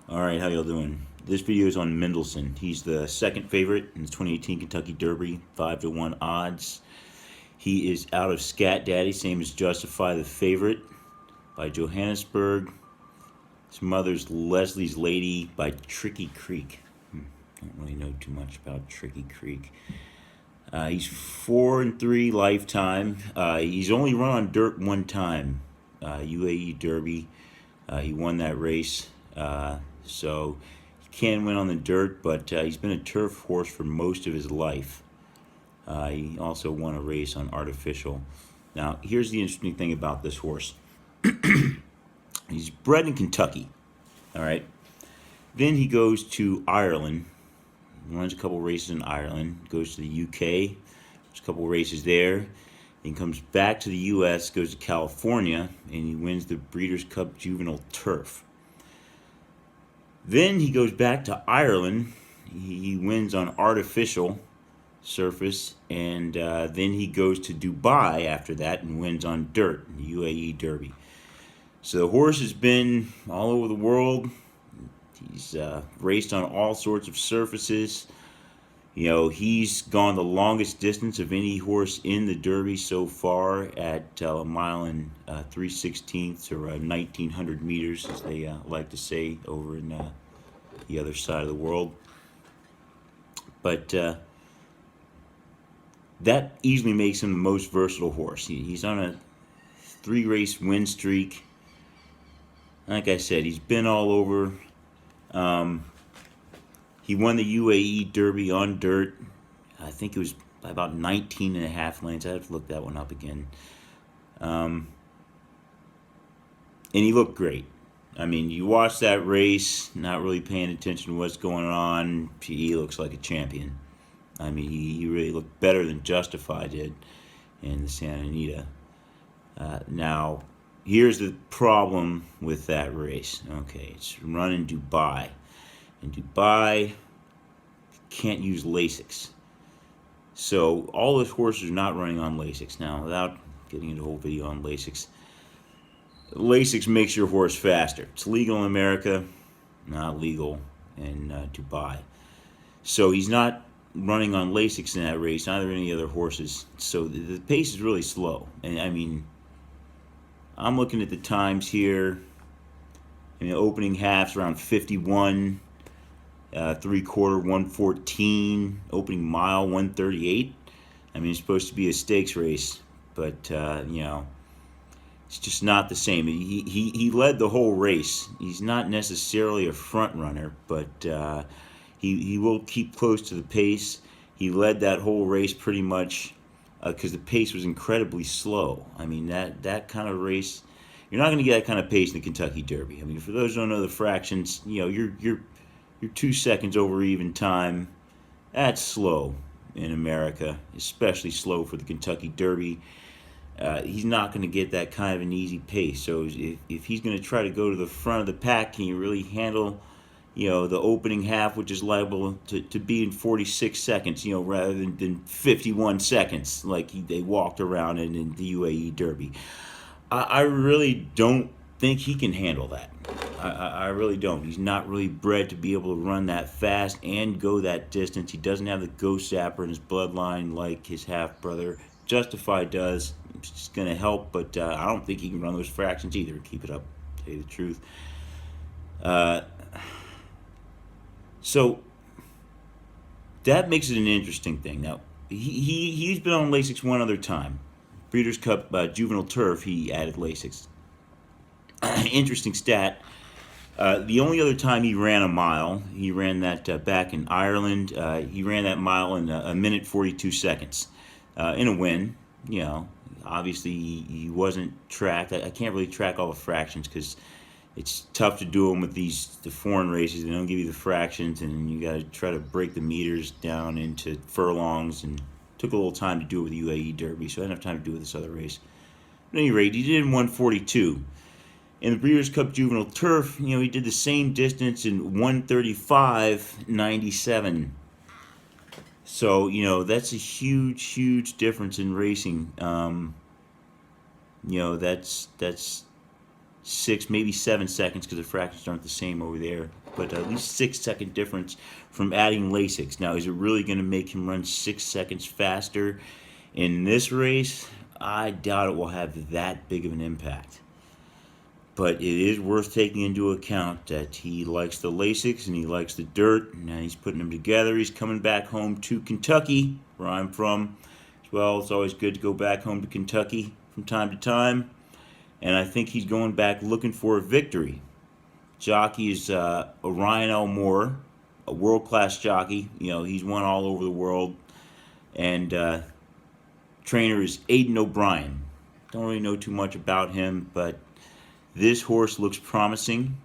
Alright, how y'all doing? This video is on Mendelssohn. He's the second favorite in the 2018 Kentucky Derby, 5-1 odds. He is out of Scat Daddy, same as Justify the Favorite by Johannesburg. His mother's Leslie's Lady by Tricky Creek. Don't really know too much about Tricky Creek. He's 4-3 lifetime. He's only run on dirt one time, UAE Derby. He won that race. So he can win on the dirt, but he's been a turf horse for most of his life. He also won a race on artificial. Now, here's the interesting thing about this horse. He's bred in Kentucky, all right? Then he goes to Ireland, runs a couple races in Ireland, goes to the UK, there's a couple races there, then comes back to the US, goes to California, and he wins the Breeders' Cup Juvenile Turf. Then he goes back to Ireland. He wins on artificial surface, and then he goes to Dubai after that and wins on dirt, the UAE Derby. So the horse has been all over the world. He's raced on all sorts of surfaces. You know, he's gone the longest distance of any horse in the Derby so far at a mile and 3/16 or 1,900 meters, as they like to say over in the other side of the world. But that easily makes him the most versatile horse. He's on a 3-race win streak. Like I said, he's been all over. He won the UAE Derby on dirt. I think it was by about 19 and a half lengths. I have to look that one up again. And he looked great. I mean, you watch that race, not really paying attention to what's going on. He looks like a champion. I mean, he really looked better than Justify did in the Santa Anita. Now, here's the problem with that race. Okay, it's run in Dubai. In Dubai, can't use Lasix. So all those horses are not running on Lasix. Now, without getting into a whole video on Lasix, Lasix makes your horse faster. It's legal in America, not legal in Dubai. So he's not running on Lasix in that race, neither any other horses. So the pace is really slow. And I mean, I'm looking at the times here. I mean, opening half's around 51, 3/4 114, opening mile 138. I mean, it's supposed to be a stakes race, but you know, it's just not the same. He led the whole race. He's not necessarily a front runner, but he will keep close to the pace. He led that whole race pretty much because the pace was incredibly slow. I mean, that kind of race, you're not going to get that kind of pace in the Kentucky Derby. I mean, for those who don't know the fractions, you know, you're 2 seconds over even time. That's slow in America, especially slow for the Kentucky Derby. He's not going to get that kind of an easy pace. So if he's going to try to go to the front of the pack, can you really handle, you know, the opening half, which is liable to be in 46 seconds, you know, rather than 51 seconds like they walked around in the UAE Derby? I really don't think he can handle that. I really don't. He's not really bred to be able to run that fast and go that distance. He doesn't have the ghost zapper in his bloodline like his half-brother Justify does. It's going to help, but I don't think he can run those fractions either. Keep it up, to tell you the truth. So that makes it an interesting thing. Now, he's been on Lasix one other time. Breeders' Cup Juvenile Turf, he added Lasix. Interesting stat. The only other time he ran a mile, he ran that back in Ireland. He ran that mile in a minute 42 seconds in a win. You know, obviously he wasn't tracked. I can't really track all the fractions because it's tough to do them with the foreign races. They don't give you the fractions, and you got to try to break the meters down into furlongs. And took a little time to do it with the UAE Derby, so I didn't have time to do it with this other race. At any rate, he did it in 142. In the Breeders' Cup Juvenile Turf, you know, he did the same distance in 135.97. So, you know, that's a huge, huge difference in racing. You know, that's 6, maybe 7 seconds, because the fractions aren't the same over there, but at least 6-second difference from adding Lasix. Now, is it really going to make him run 6 seconds faster in this race? I doubt it will have that big of an impact. But it is worth taking into account that he likes the Lasix and he likes the dirt, and he's putting them together. He's coming back home to Kentucky, where I'm from. As well, it's always good to go back home to Kentucky from time to time. And I think he's going back looking for a victory. Jockey is Orion Elmore, a world-class jockey. You know, he's won all over the world. And trainer is Aidan O'Brien. Don't really know too much about him, but this horse looks promising.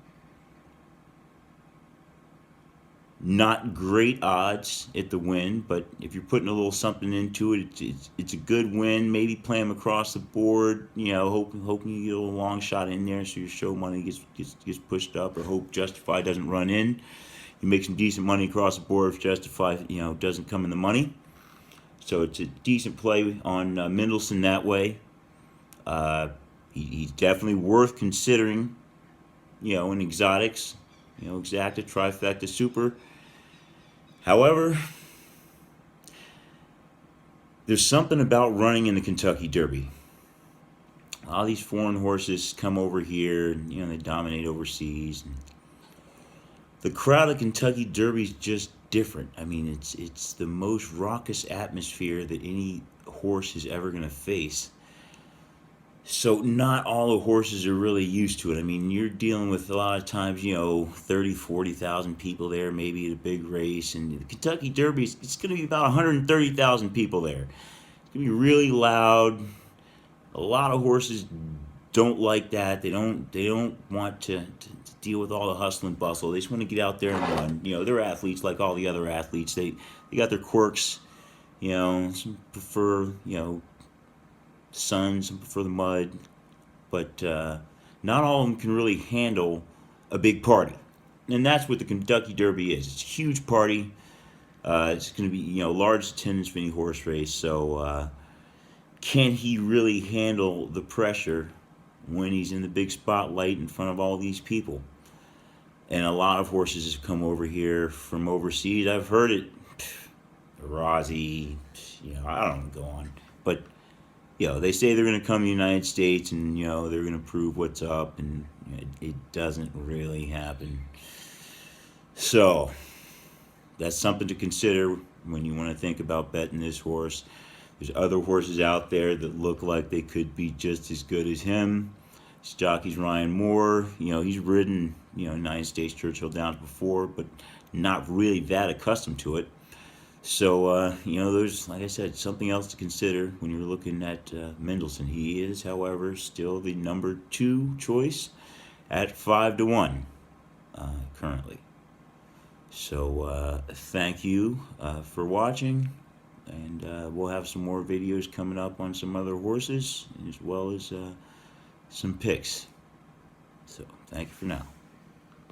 Not great odds at the win, but if you're putting a little something into it, it's a good win. Maybe play him across the board, you know, hoping you get a long shot in there so your show money gets pushed up, or hope Justify doesn't run in. You make some decent money across the board if Justify, you know, doesn't come in the money. So it's a decent play on Mendelssohn that way. He's definitely worth considering, you know, in exotics, you know, exacta, trifecta, super. However, there's something about running in the Kentucky Derby. A lot of these foreign horses come over here, and, you know, they dominate overseas. And the crowd at Kentucky Derby is just different. I mean, it's the most raucous atmosphere that any horse is ever going to face. So not all the horses are really used to it. I mean, you're dealing with a lot of times, you know, 30, 40,000 people there, maybe at a big race. And the Kentucky Derby, it's going to be about 130,000 people there. It's going to be really loud. A lot of horses don't like that. They don't want to deal with all the hustle and bustle. They just want to get out there and run. You know, they're athletes like all the other athletes. They got their quirks. You know, some prefer, you know, sun, some prefer the mud, but not all of them can really handle a big party, and that's what the Kentucky Derby is. It's a huge party. It's going to be, you know, large attendance for any horse race. So can he really handle the pressure when he's in the big spotlight in front of all these people? And a lot of horses have come over here from overseas. I've heard it, Rossi, you know, I don't go on, but you know, they say they're going to come to the United States and, you know, they're going to prove what's up, and you know, it doesn't really happen. So that's something to consider when you want to think about betting this horse. There's other horses out there that look like they could be just as good as him. This jockey's Ryan Moore. You know, he's ridden, you know, United States Churchill Downs before, but not really that accustomed to it. So, you know, there's, like I said, something else to consider when you're looking at Mendelssohn. He is, however, still the number 2 choice at 5-1 currently. So, thank you for watching, and we'll have some more videos coming up on some other horses, as well as some picks. So, thank you for now.